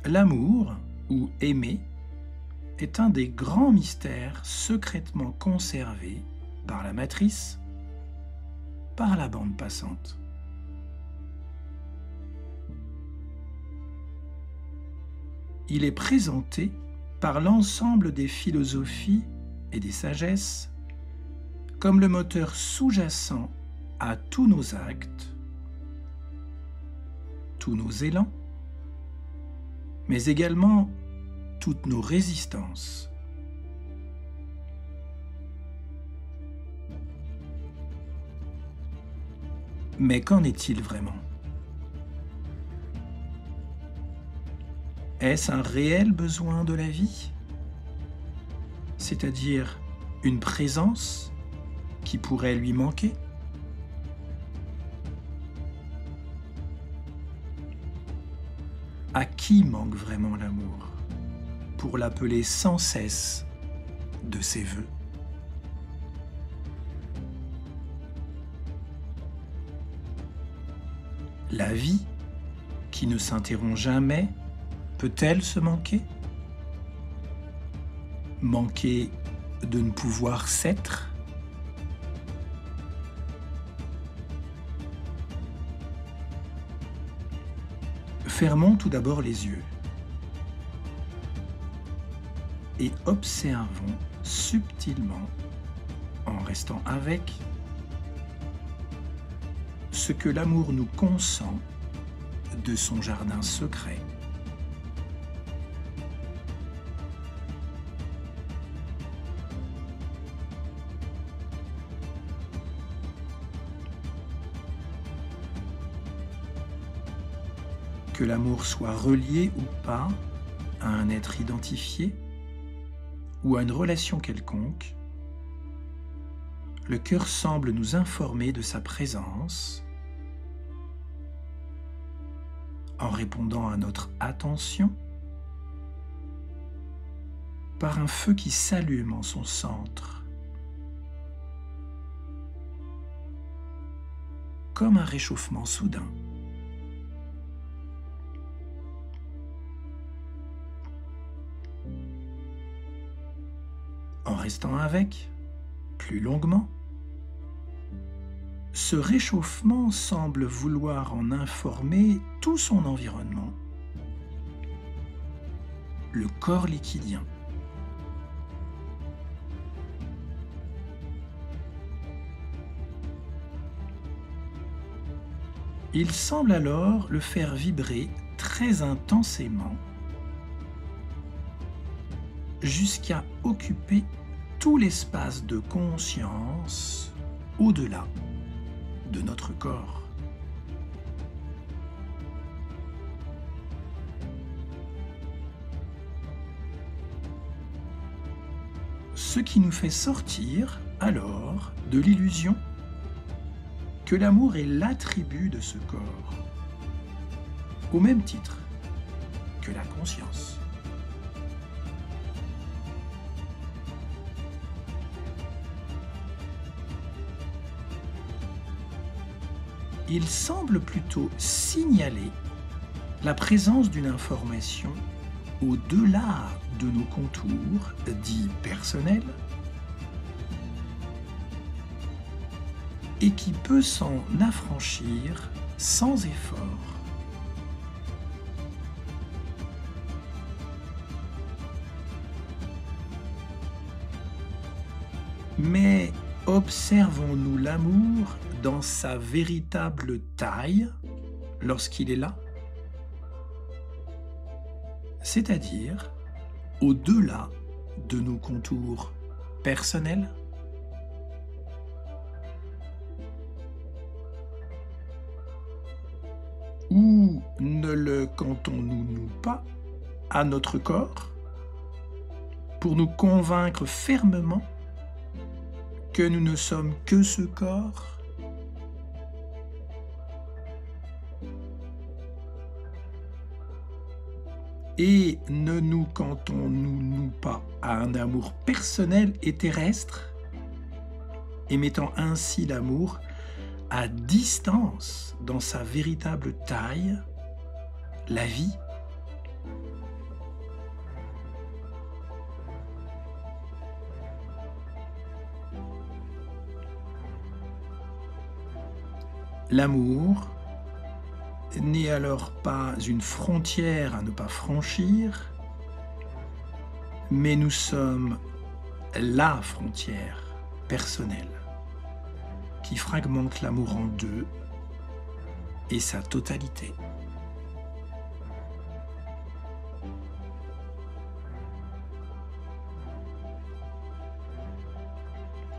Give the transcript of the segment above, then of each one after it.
L'amour, ou aimer, est un des grands mystères secrètement conservés par la matrice, par la bande passante. Il est présenté par l'ensemble des philosophies et des sagesses comme le moteur sous-jacent à tous nos actes, tous nos élans, mais également toutes nos résistances. Mais qu'en est-il vraiment? Est-ce un réel besoin de la vie? C'est-à-dire une présence qui pourrait lui manquer? À qui manque vraiment l'amour pour l'appeler sans cesse de ses voeux? La vie, qui ne s'interrompt jamais, peut-elle se manquer? Manquer de ne pouvoir s'être? Fermons tout d'abord les yeux et observons subtilement, en restant avec, ce que l'amour nous consent de son jardin secret. Que l'amour soit relié ou pas à un être identifié ou à une relation quelconque, le cœur semble nous informer de sa présence en répondant à notre attention par un feu qui s'allume en son centre, comme un réchauffement soudain. En restant avec, plus longuement, ce réchauffement semble vouloir en informer tout son environnement, le corps liquidien. Il semble alors le faire vibrer très intensément jusqu'à occuper tout l'espace de conscience au-delà de notre corps. Ce qui nous fait sortir alors de l'illusion que l'amour est l'attribut de ce corps, au même titre que la conscience. Il semble plutôt signaler la présence d'une information au-delà de nos contours dits personnels et qui peut s'en affranchir sans effort. Mais observons-nous l'amour dans sa véritable taille lorsqu'il est là? C'est-à-dire au-delà de nos contours personnels? Ou ne le cantons-nous pas à notre corps pour nous convaincre fermement que nous ne sommes que ce corps? Et ne nous cantons-nous pas à un amour personnel et terrestre, et mettant ainsi l'amour à distance dans sa véritable taille, la vie? L'amour n'est alors pas une frontière à ne pas franchir, mais nous sommes la frontière personnelle qui fragmente l'amour en deux et sa totalité.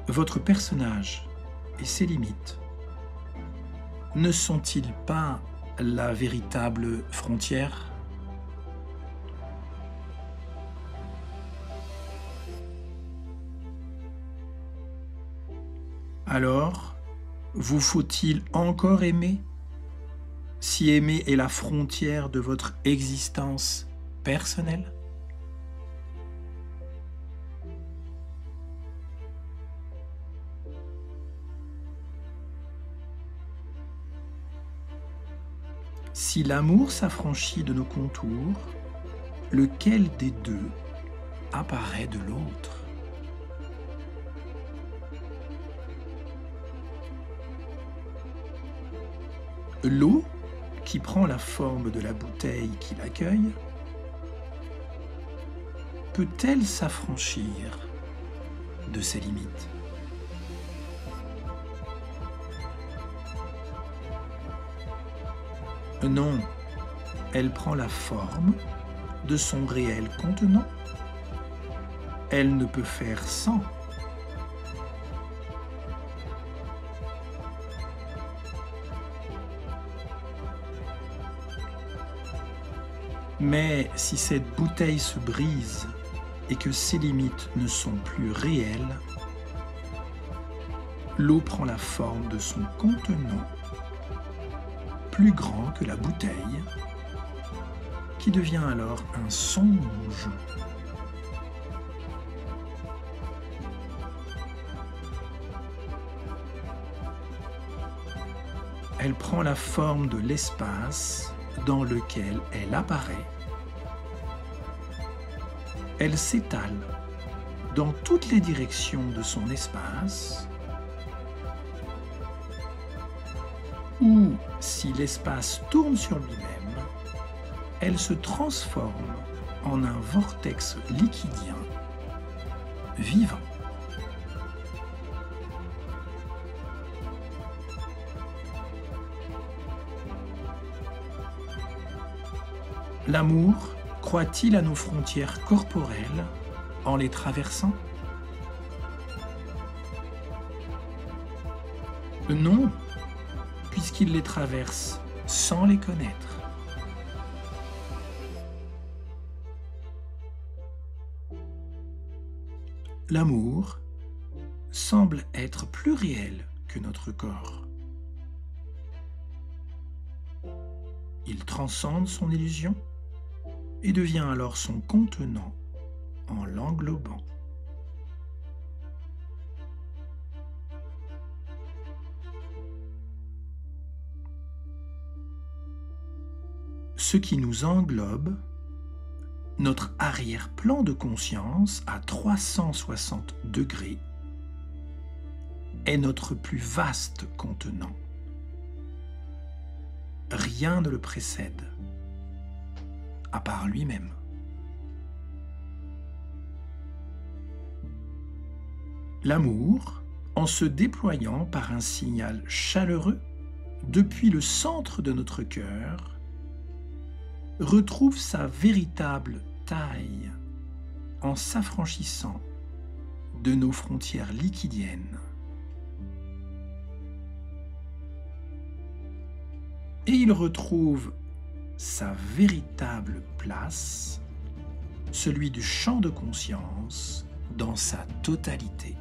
Votre personnage et ses limites ne sont-ils pas la véritable frontière ? Alors, vous faut-il encore aimer, si aimer est la frontière de votre existence personnelle ? Si l'amour s'affranchit de nos contours, lequel des deux apparaît de l'autre ? L'eau, qui prend la forme de la bouteille qui l'accueille, peut-elle s'affranchir de ses limites ? Non, elle prend la forme de son réel contenant. Elle ne peut faire sans. Mais si cette bouteille se brise et que ses limites ne sont plus réelles, l'eau prend la forme de son contenant, plus grand que la bouteille, qui devient alors un songe. Elle prend la forme de l'espace dans lequel elle apparaît. Elle s'étale dans toutes les directions de son espace, ou si l'espace tourne sur lui-même, elle se transforme en un vortex liquidien vivant. L'amour croit-il à nos frontières corporelles en les traversant ? Non, puisqu'il les traverse sans les connaître. L'amour semble être plus réel que notre corps. Il transcende son illusion et devient alors son contenant en l'englobant. Ce qui nous englobe, notre arrière-plan de conscience à 360 degrés, est notre plus vaste contenant. Rien ne le précède, à part lui-même. L'amour, en se déployant par un signal chaleureux depuis le centre de notre cœur, retrouve sa véritable taille en s'affranchissant de nos frontières liquidiennes. Et il retrouve sa véritable place, celui du champ de conscience dans sa totalité.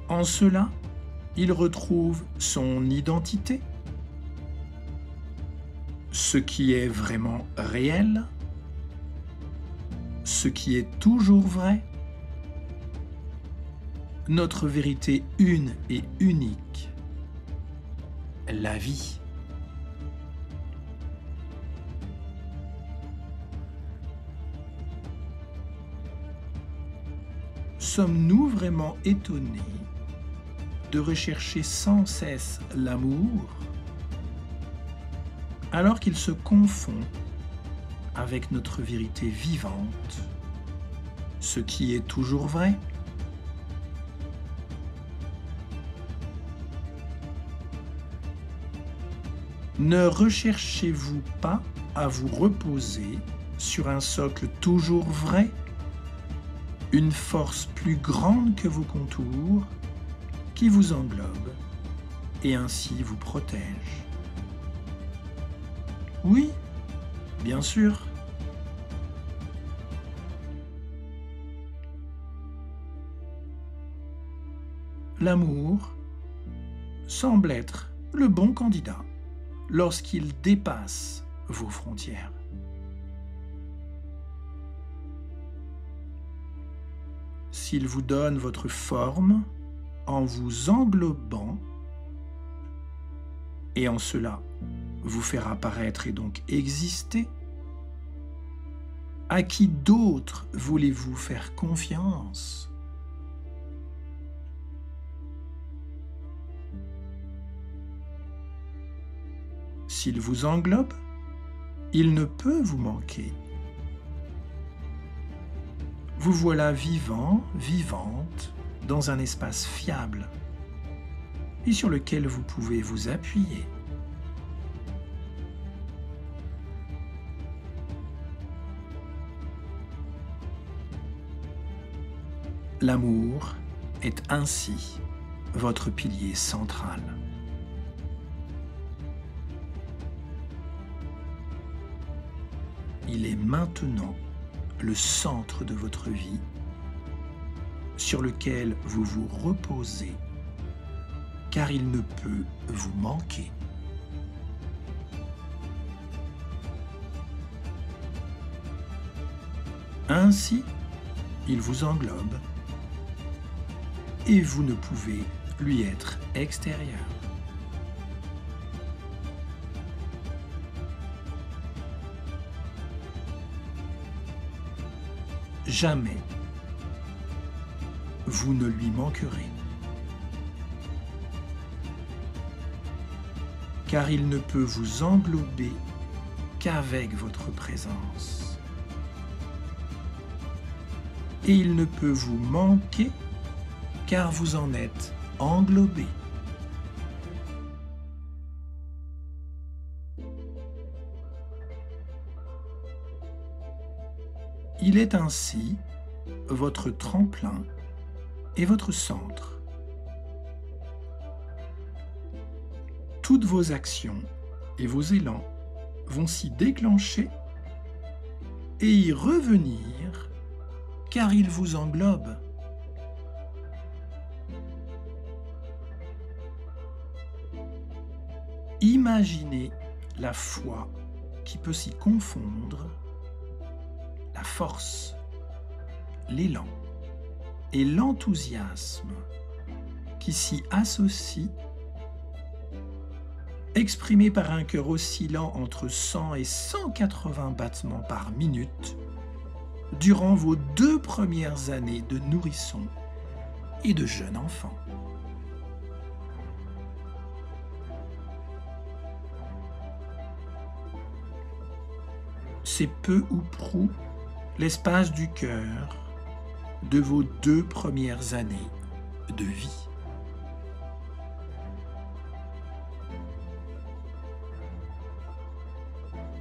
En cela, il retrouve son identité, ce qui est vraiment réel, ce qui est toujours vrai, notre vérité une et unique, la vie. sommes-nous vraiment étonnés de rechercher sans cesse l'amour alors qu'il se confond avec notre vérité vivante, ce qui est toujours vrai? Ne recherchez-vous pas à vous reposer sur un socle toujours vrai, une force plus grande que vos contours, qui vous englobe et ainsi vous protège? Oui, bien sûr. L'amour semble être le bon candidat lorsqu'il dépasse vos frontières. S'il vous donne votre forme en vous englobant et en cela vous faire apparaître et donc exister, à qui d'autre voulez-vous faire confiance? S'il vous englobe, il ne peut vous manquer. Vous voilà vivant, vivante, dans un espace fiable et sur lequel vous pouvez vous appuyer. L'amour est ainsi votre pilier central. Il est maintenant le centre de votre vie, sur lequel vous vous reposez, car il ne peut vous manquer. Ainsi, il vous englobe et vous ne pouvez lui être extérieur. Jamais vous ne lui manquerez, car il ne peut vous englober qu'avec votre présence. Et il ne peut vous manquer car vous en êtes englobé. Il est ainsi votre tremplin et votre centre. Toutes vos actions et vos élans vont s'y déclencher et y revenir car il vous englobe. Imaginez la foi qui peut s'y confondre, la force, l'élan et l'enthousiasme qui s'y associent, exprimés par un cœur oscillant entre 100 et 180 battements par minute, durant vos 2 premières années de nourrisson et de jeune enfant. C'est peu ou prou l'espace du cœur de vos 2 premières années de vie.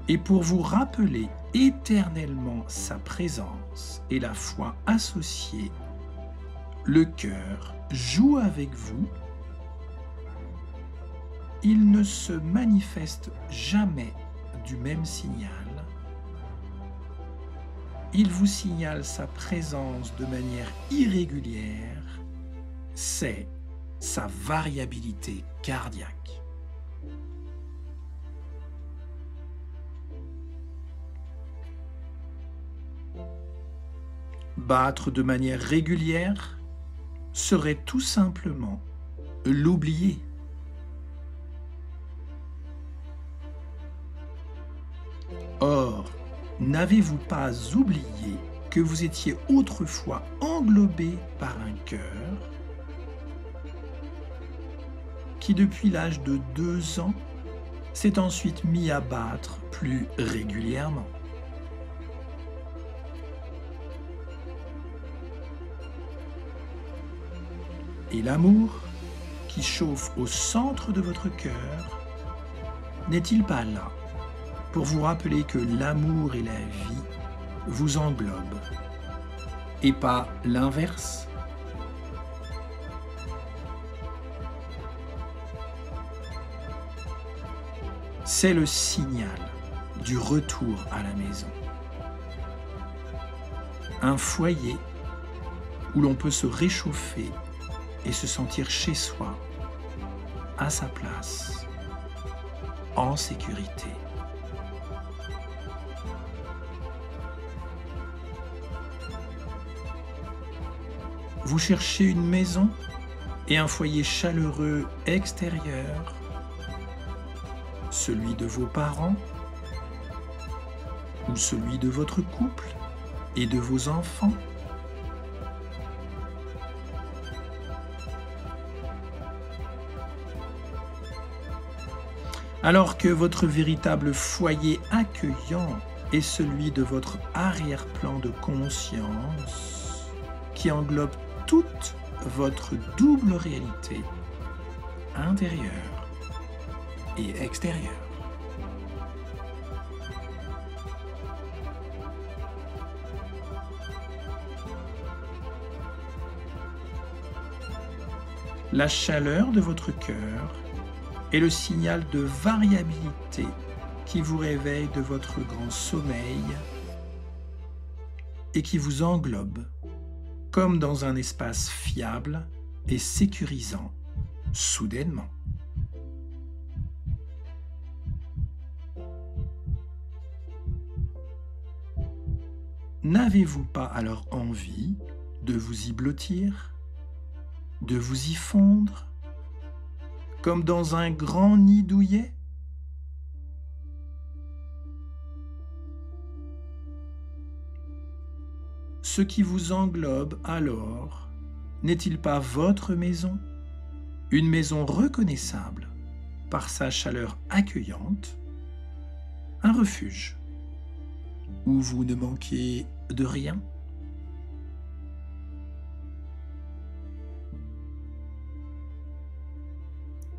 Et pour vous rappeler éternellement sa présence et la foi associée, le cœur joue avec vous. Il ne se manifeste jamais du même signal. Il vous signale sa présence de manière irrégulière. C'est sa variabilité cardiaque. Battre de manière régulière serait tout simplement l'oublier. Or, n'avez-vous pas oublié que vous étiez autrefois englobé par un cœur qui, depuis l'âge de 2 ans, s'est ensuite mis à battre plus régulièrement. Et l'amour qui chauffe au centre de votre cœur, n'est-il pas là pour vous rappeler que l'amour et la vie vous englobent et pas l'inverse? C'est le signal du retour à la maison. Un foyer où l'on peut se réchauffer et se sentir chez soi, à sa place, en sécurité. Vous cherchez une maison et un foyer chaleureux extérieur, celui de vos parents ou celui de votre couple et de vos enfants. Alors que votre véritable foyer accueillant est celui de votre arrière-plan de conscience qui englobe toute votre double réalité, intérieure et extérieure. La chaleur de votre cœur est le signal de variabilité qui vous réveille de votre grand sommeil et qui vous englobe comme dans un espace fiable et sécurisant soudainement. N'avez-vous pas alors envie de vous y blottir, de vous y fondre, comme dans un grand nid douillet? Ce qui vous englobe alors, n'est-il pas votre maison, une maison reconnaissable par sa chaleur accueillante, un refuge où vous ne manquez de rien?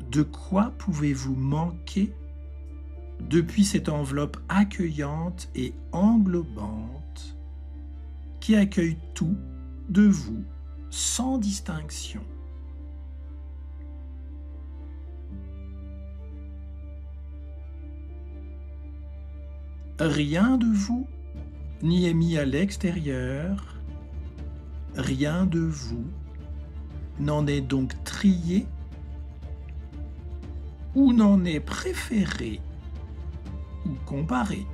De quoi pouvez-vous manquer depuis cette enveloppe accueillante et englobante qui accueille tout de vous sans distinction? Rien de vous n'y est mis à l'extérieur, rien de vous n'en est donc trié ou n'en est préféré ou comparé.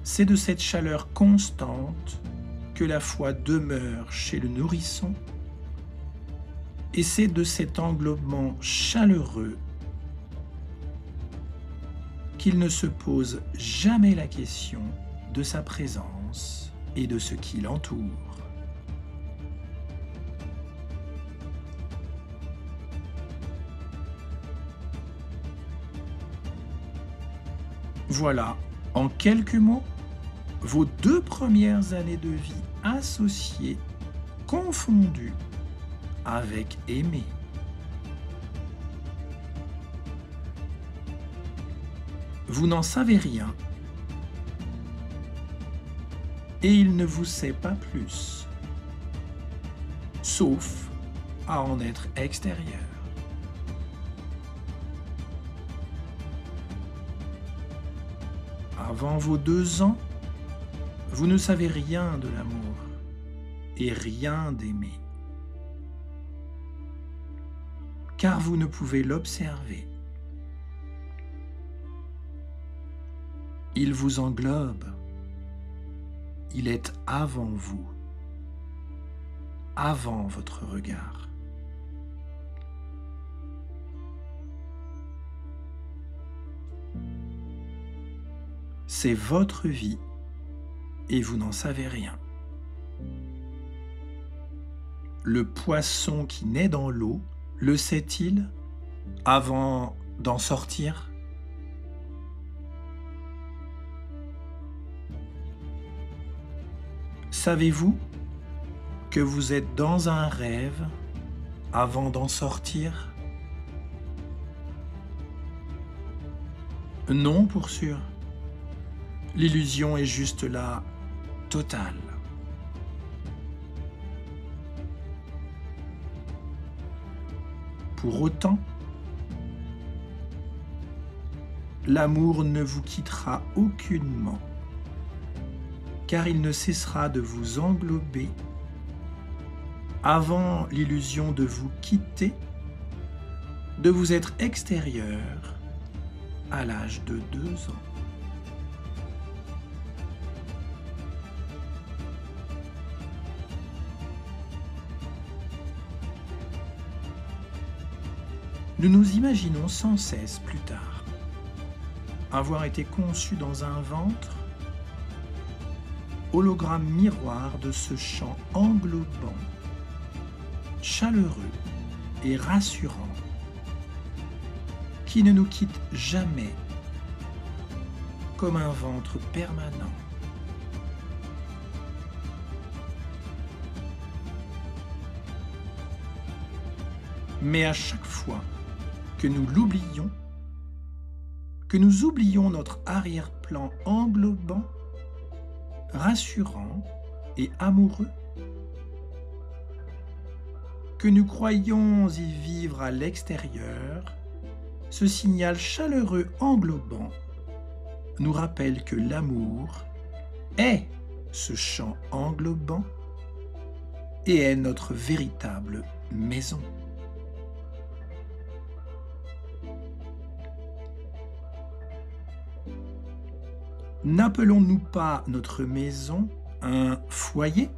C'est de cette chaleur constante que la foi demeure chez le nourrisson, et c'est de cet englobement chaleureux qu'il ne se pose jamais la question de sa présence et de ce qui l'entoure. Voilà, en quelques mots, vos 2 premières années de vie associées, confondues avec aimer. Vous n'en savez rien, et il ne vous sait pas plus, sauf à en être extérieur. Avant vos 2 ans, vous ne savez rien de l'amour et rien d'aimer, car vous ne pouvez l'observer. Il vous englobe, il est avant vous, avant votre regard. C'est votre vie et vous n'en savez rien. Le poisson qui naît dans l'eau, le sait-il avant d'en sortir? Savez-vous que vous êtes dans un rêve avant d'en sortir? Non, pour sûr. L'illusion est juste là, totale. Pour autant, l'amour ne vous quittera aucunement, car il ne cessera de vous englober avant l'illusion de vous quitter, de vous être extérieur à l'âge de 2 ans. Nous nous imaginons sans cesse plus tard avoir été conçus dans un ventre, hologramme miroir de ce champ englobant, chaleureux et rassurant, qui ne nous quitte jamais, comme un ventre permanent. Mais à chaque fois que nous l'oublions, que nous oublions notre arrière-plan englobant, rassurant et amoureux, que nous croyons y vivre à l'extérieur, ce signal chaleureux englobant nous rappelle que l'amour est ce champ englobant et est notre véritable maison. N'appelons-nous pas notre maison un foyer?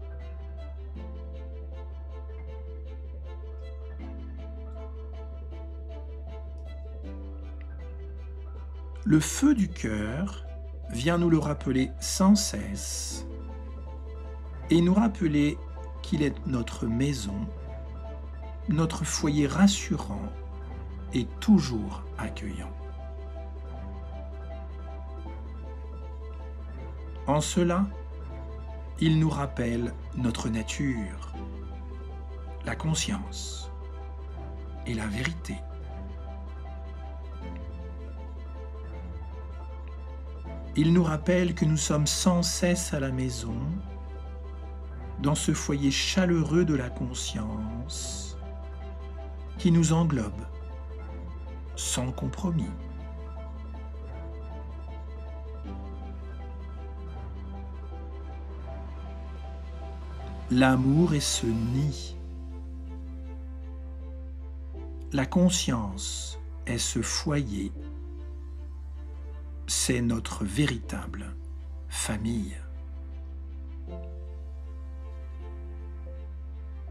Le feu du cœur vient nous le rappeler sans cesse et nous rappeler qu'il est notre maison, notre foyer rassurant et toujours accueillant. En cela, il nous rappelle notre nature, la conscience et la vérité. Il nous rappelle que nous sommes sans cesse à la maison, dans ce foyer chaleureux de la conscience qui nous englobe sans compromis. L'amour est ce nid. La conscience est ce foyer. C'est notre véritable famille.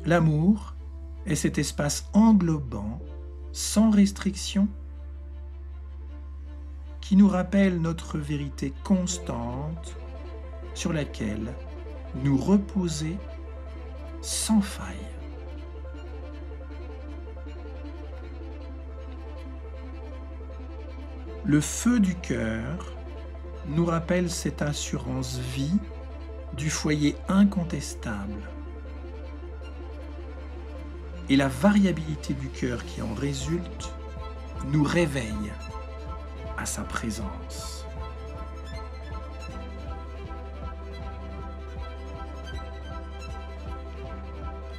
L'amour est cet espace englobant, sans restriction, qui nous rappelle notre vérité constante sur laquelle nous reposer sans faille. Le feu du cœur nous rappelle cette assurance vie du foyer incontestable et la variabilité du cœur qui en résulte nous réveille à sa présence.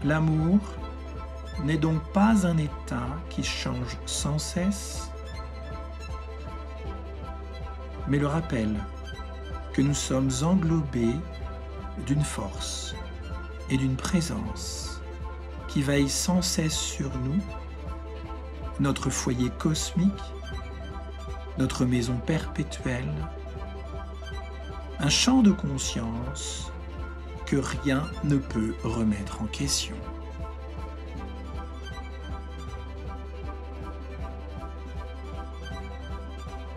L'amour n'est donc pas un état qui change sans cesse, mais le rappel que nous sommes englobés d'une force et d'une présence qui veille sans cesse sur nous, notre foyer cosmique, notre maison perpétuelle, un champ de conscience que rien ne peut remettre en question.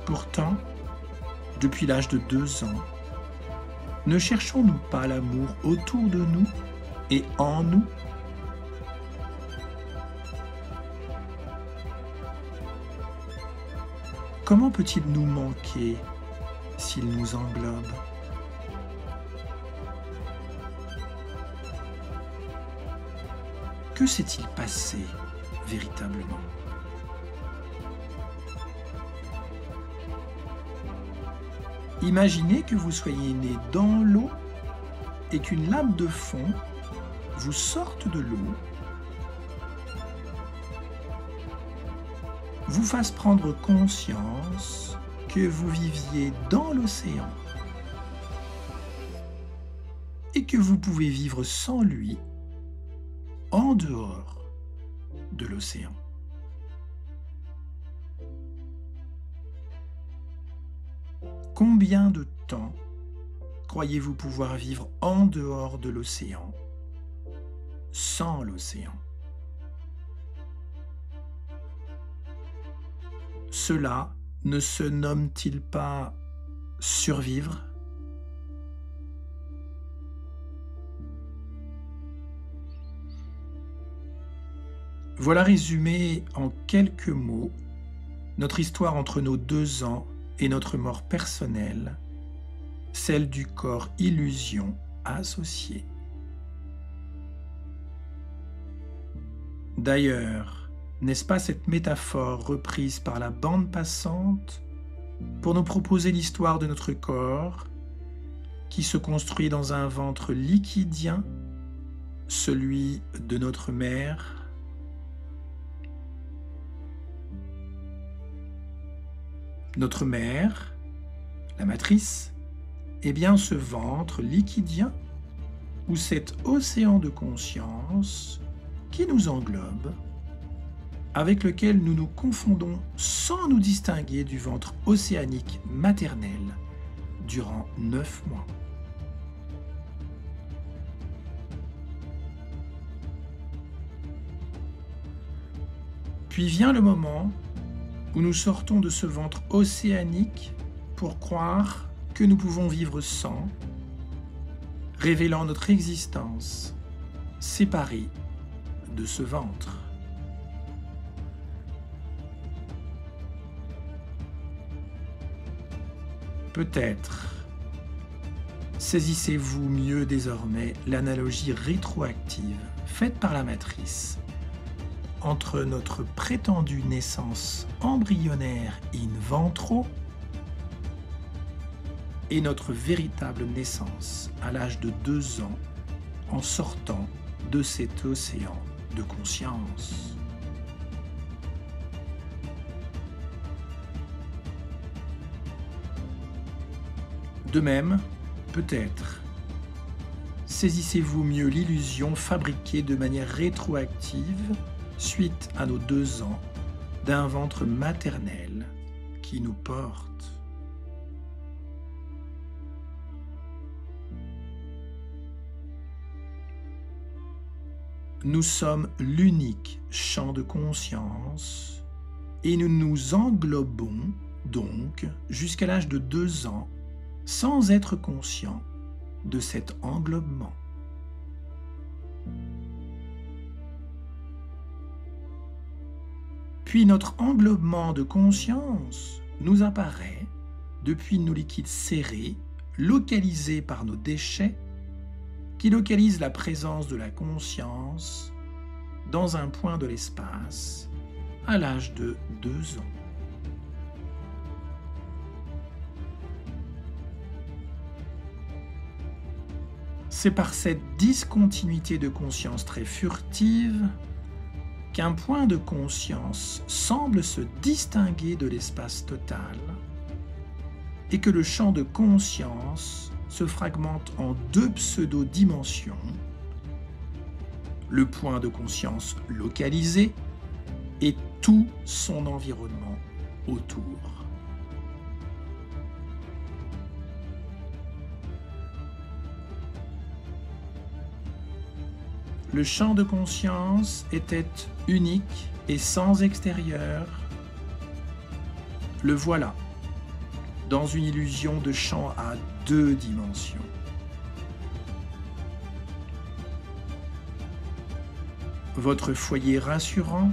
Pourtant, depuis l'âge de 2 ans, ne cherchons-nous pas l'amour autour de nous et en nous? Comment peut-il nous manquer s'il nous englobe? Que s'est-il passé véritablement? Imaginez que vous soyez né dans l'eau et qu'une lame de fond vous sorte de l'eau, vous fasse prendre conscience que vous viviez dans l'océan et que vous pouvez vivre sans lui en dehors de l'océan. Combien de temps croyez-vous pouvoir vivre en dehors de l'océan, sans l'océan? Cela ne se nomme-t-il pas survivre? Voilà résumé en quelques mots notre histoire entre nos 2 ans et notre mort personnelle, celle du corps illusion associé. D'ailleurs, n'est-ce pas cette métaphore reprise par la bande passante pour nous proposer l'histoire de notre corps qui se construit dans un ventre liquidien, celui de notre mère? Notre mère, la matrice, est bien ce ventre liquidien ou cet océan de conscience qui nous englobe, avec lequel nous nous confondons sans nous distinguer du ventre océanique maternel durant 9 mois. Puis vient le moment où nous sortons de ce ventre océanique pour croire que nous pouvons vivre sans, révélant notre existence séparée de ce ventre. Peut-être saisissez-vous mieux désormais l'analogie rétroactive faite par la matrice entre notre prétendue naissance embryonnaire in vitro et notre véritable naissance à l'âge de 2 ans en sortant de cet océan de conscience. De même, peut-être, saisissez-vous mieux l'illusion fabriquée de manière rétroactive suite à nos 2 ans d'un ventre maternel qui nous porte. Nous sommes l'unique champ de conscience et nous nous englobons donc jusqu'à l'âge de 2 ans sans être conscients de cet englobement. Puis notre englobement de conscience nous apparaît depuis nos liquides serrés, localisés par nos déchets, qui localisent la présence de la conscience dans un point de l'espace à l'âge de 2 ans. C'est par cette discontinuité de conscience très furtive qu'un point de conscience semble se distinguer de l'espace total et que le champ de conscience se fragmente en 2 pseudo-dimensions, le point de conscience localisé et tout son environnement autour. Le champ de conscience était unique et sans extérieur. Le voilà, dans une illusion de champ à 2 dimensions. Votre foyer rassurant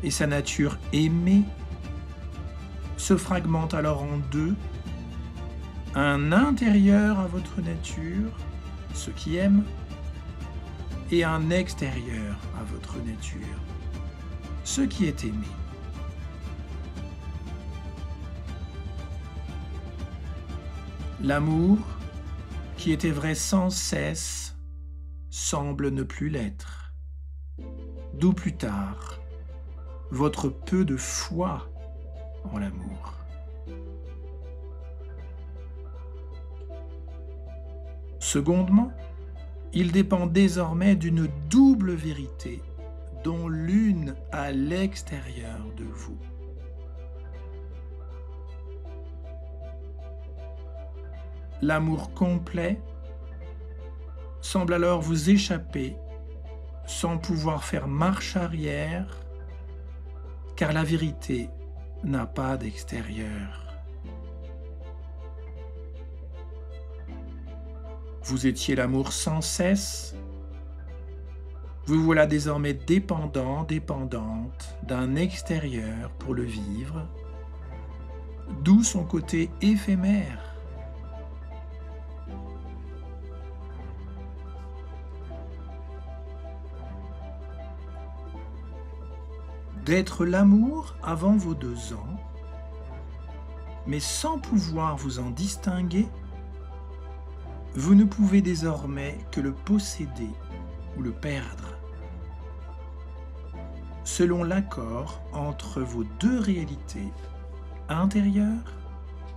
et sa nature aimée se fragmentent alors en 2, un intérieur à votre nature, ce qui aime, et un extérieur à votre nature, ce qui est aimé. L'amour, qui était vrai sans cesse, semble ne plus l'être. D'où plus tard, votre peu de foi en l'amour. Secondement, il dépend désormais d'une double vérité, dont l'une à l'extérieur de vous. L'amour complet semble alors vous échapper sans pouvoir faire marche arrière, car la vérité n'a pas d'extérieur. Vous étiez l'amour sans cesse, vous voilà désormais dépendant, dépendante d'un extérieur pour le vivre, d'où son côté éphémère. D'être l'amour avant vos 2 ans, mais sans pouvoir vous en distinguer, vous ne pouvez désormais que le posséder ou le perdre, selon l'accord entre vos 2 réalités, intérieure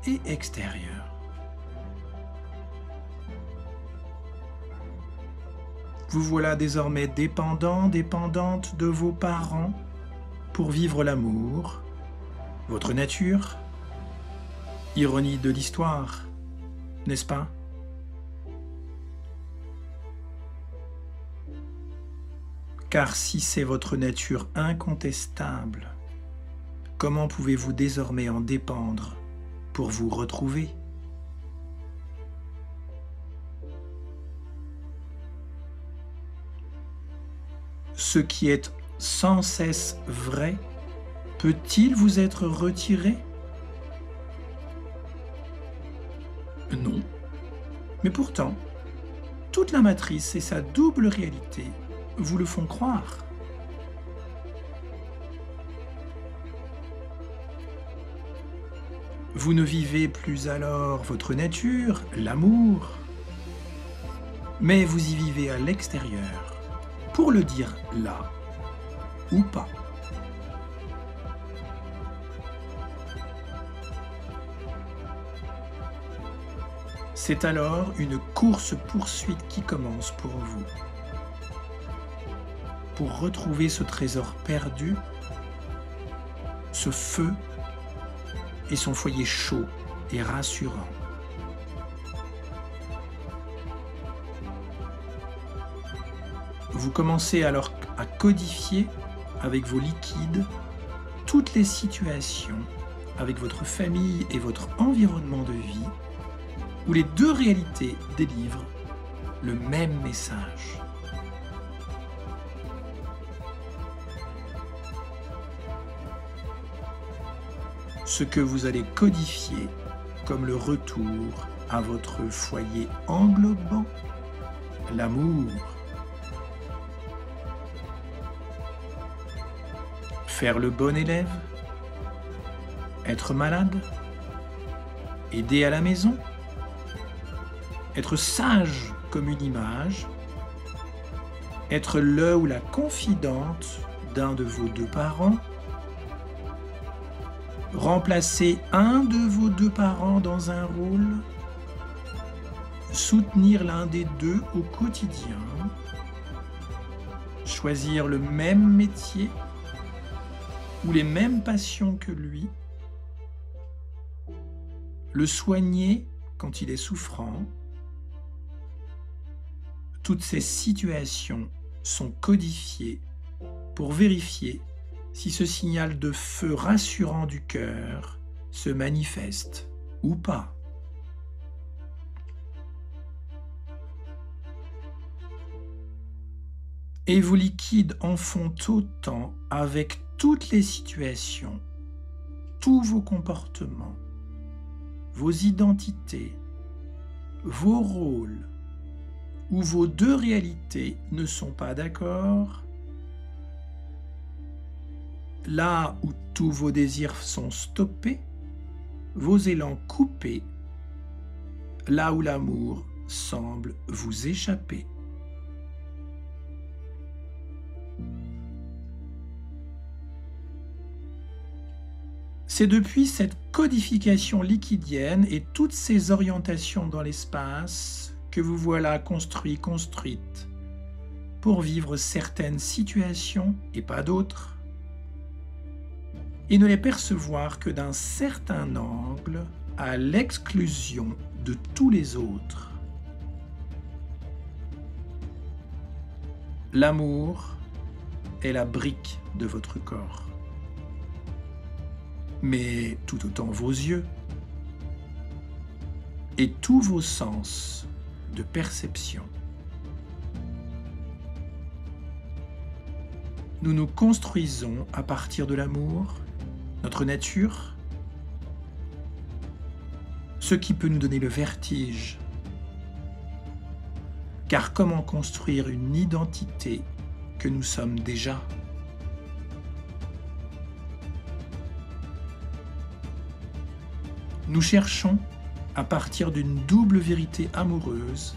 et extérieure. Vous voilà désormais dépendant, dépendante de vos parents pour vivre l'amour, votre nature. Ironie de l'histoire, n'est-ce pas? Car si c'est votre nature incontestable, comment pouvez-vous désormais en dépendre pour vous retrouver? Ce qui est sans cesse vrai, peut-il vous être retiré? Non. Mais pourtant, toute la matrice et sa double réalité vous le font croire. Vous ne vivez plus alors votre nature, l'amour, mais vous y vivez à l'extérieur, pour le dire là ou pas. C'est alors une course-poursuite qui commence pour vous. Pour retrouver ce trésor perdu, ce feu et son foyer chaud et rassurant. Vous commencez alors à codifier avec vos liquides toutes les situations avec votre famille et votre environnement de vie où les 2 réalités délivrent le même message. Ce que vous allez codifier comme le retour à votre foyer englobant, l'amour. Faire le bon élève, être malade, aider à la maison, être sage comme une image, être le ou la confidente d'un de vos 2 parents, remplacer un de vos 2 parents dans un rôle, soutenir l'un des 2 au quotidien, choisir le même métier ou les mêmes passions que lui, le soigner quand il est souffrant. Toutes ces situations sont codifiées pour vérifier si ce signal de feu rassurant du cœur se manifeste ou pas. Et vos liquides en font autant avec toutes les situations, tous vos comportements, vos identités, vos rôles où vos deux réalités ne sont pas d'accord, là où tous vos désirs sont stoppés, vos élans coupés, là où l'amour semble vous échapper. C'est depuis cette codification liquidienne et toutes ces orientations dans l'espace que vous voilà construite pour vivre certaines situations et pas d'autres, et ne les percevoir que d'un certain angle à l'exclusion de tous les autres. L'amour est la brique de votre corps, mais tout autant vos yeux et tous vos sens de perception. Nous nous construisons à partir de l'amour, notre nature, ce qui peut nous donner le vertige. Car comment construire une identité que nous sommes déjà ? Nous cherchons, à partir d'une double vérité amoureuse,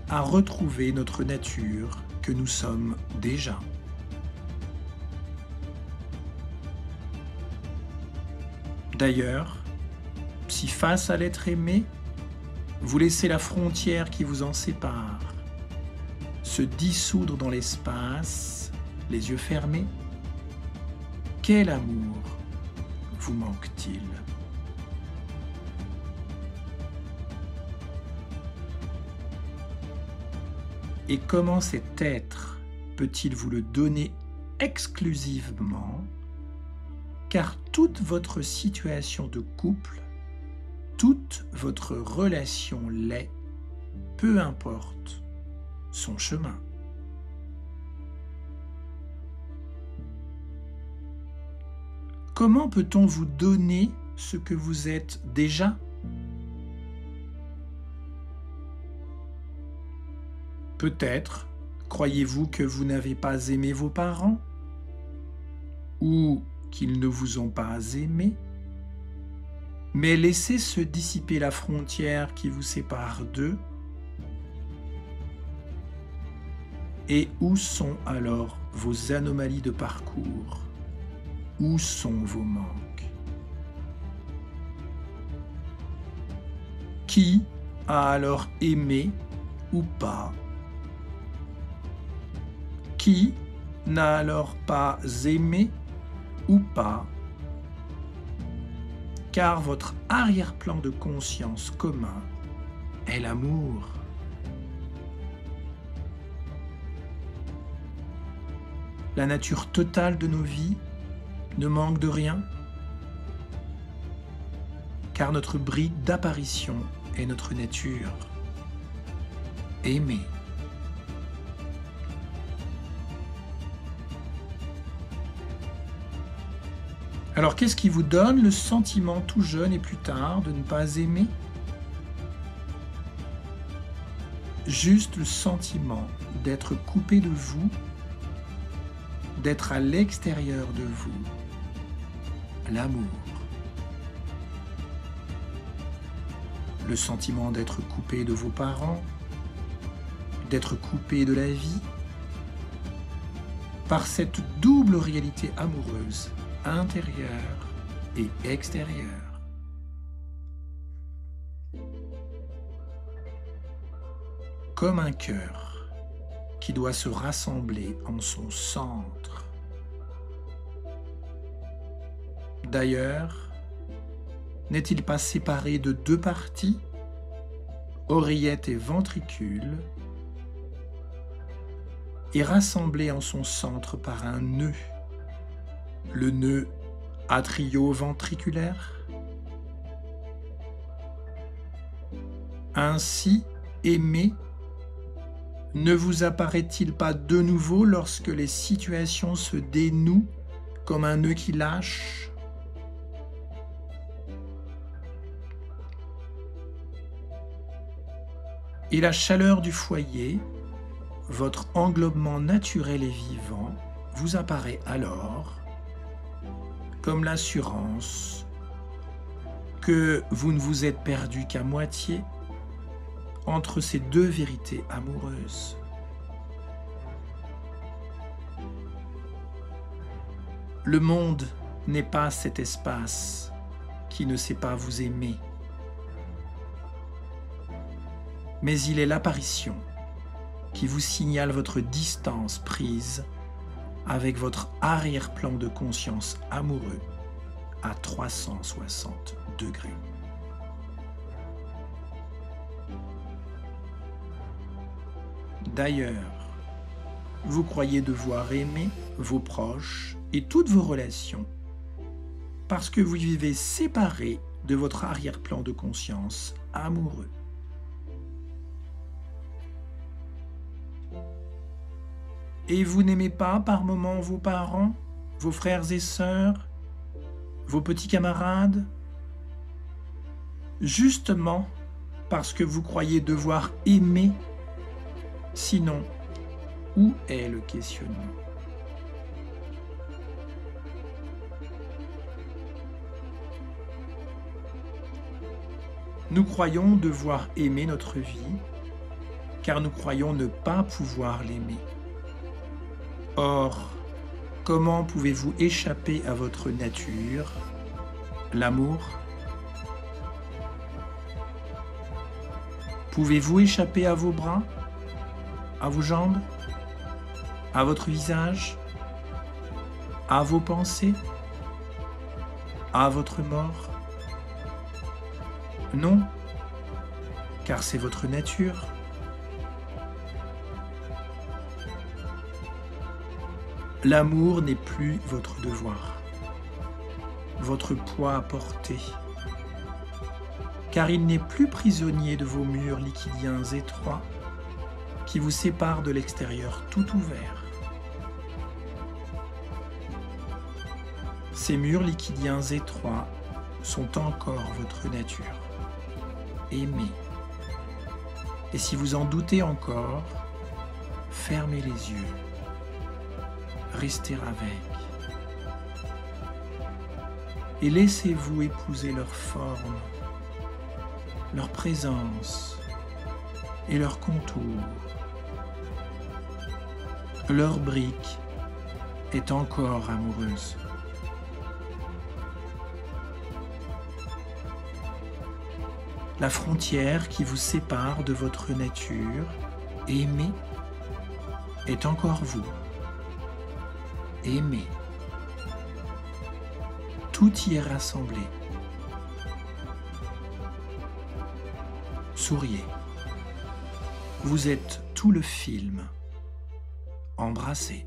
à retrouver notre nature que nous sommes déjà. D'ailleurs, si face à l'être aimé, vous laissez la frontière qui vous en sépare se dissoudre dans l'espace, les yeux fermés, quel amour vous manque-t-il ? Et comment cet être peut-il vous le donner exclusivement, car toute votre situation de couple, toute votre relation l'est, peu importe son chemin. Comment peut-on vous donner ce que vous êtes déjà ? Peut-être croyez-vous que vous n'avez pas aimé vos parents ou qu'ils ne vous ont pas aimé, mais laissez se dissiper la frontière qui vous sépare d'eux. Et où sont alors vos anomalies de parcours ? Où sont vos manques ? Qui a alors aimé ou pas ? Qui n'a alors pas aimé ou pas ? Car votre arrière-plan de conscience commun est l'amour. La nature totale de nos vies ne manque de rien, car notre bride d'apparition est notre nature, aimer. Alors qu'est-ce qui vous donne le sentiment tout jeune et plus tard de ne pas aimer ? Juste le sentiment d'être coupé de vous, d'être à l'extérieur de vous, l'amour. Le sentiment d'être coupé de vos parents, d'être coupé de la vie, par cette double réalité amoureuse, intérieure et extérieure. Comme un cœur qui doit se rassembler en son centre. D'ailleurs, n'est-il pas séparé de deux parties, oreillette et ventricule, et rassemblé en son centre par un nœud, le nœud atrio-ventriculaire, Ainsi, aimer ne vous apparaît-il pas de nouveau lorsque les situations se dénouent comme un nœud qui lâche? Et la chaleur du foyer, votre englobement naturel et vivant, vous apparaît alors comme l'assurance que vous ne vous êtes perdu qu'à moitié entre ces deux vérités amoureuses. Le monde n'est pas cet espace qui ne sait pas vous aimer, mais il est l'apparition qui vous signale votre distance prise avec votre arrière-plan de conscience amoureux à 360 degrés. D'ailleurs, vous croyez devoir aimer vos proches et toutes vos relations parce que vous vivez séparés de votre arrière-plan de conscience amoureux. Et vous n'aimez pas par moments vos parents, vos frères et sœurs, vos petits camarades, justement parce que vous croyez devoir aimer. Sinon, où est le questionnement? Nous croyons devoir aimer notre vie, car nous croyons ne pas pouvoir l'aimer. Or, comment pouvez-vous échapper à votre nature, l'amour? Pouvez-vous échapper à vos bras, à vos jambes, à votre visage, à vos pensées, à votre mort? Non, car c'est votre nature. L'amour n'est plus votre devoir, votre poids à porter, car il n'est plus prisonnier de vos murs liquidiens étroits qui vous séparent de l'extérieur tout ouvert. Ces murs liquidiens étroits sont encore votre nature. Aimez. Et si vous en doutez encore, fermez les yeux. Restez avec. Et laissez-vous épouser leur forme, leur présence et leurs contours. Leur brique est encore amoureuse. La frontière qui vous sépare de votre nature, aimée, est encore vous. Aimez. Tout y est rassemblé. Souriez. Vous êtes tout le film. Embrassez.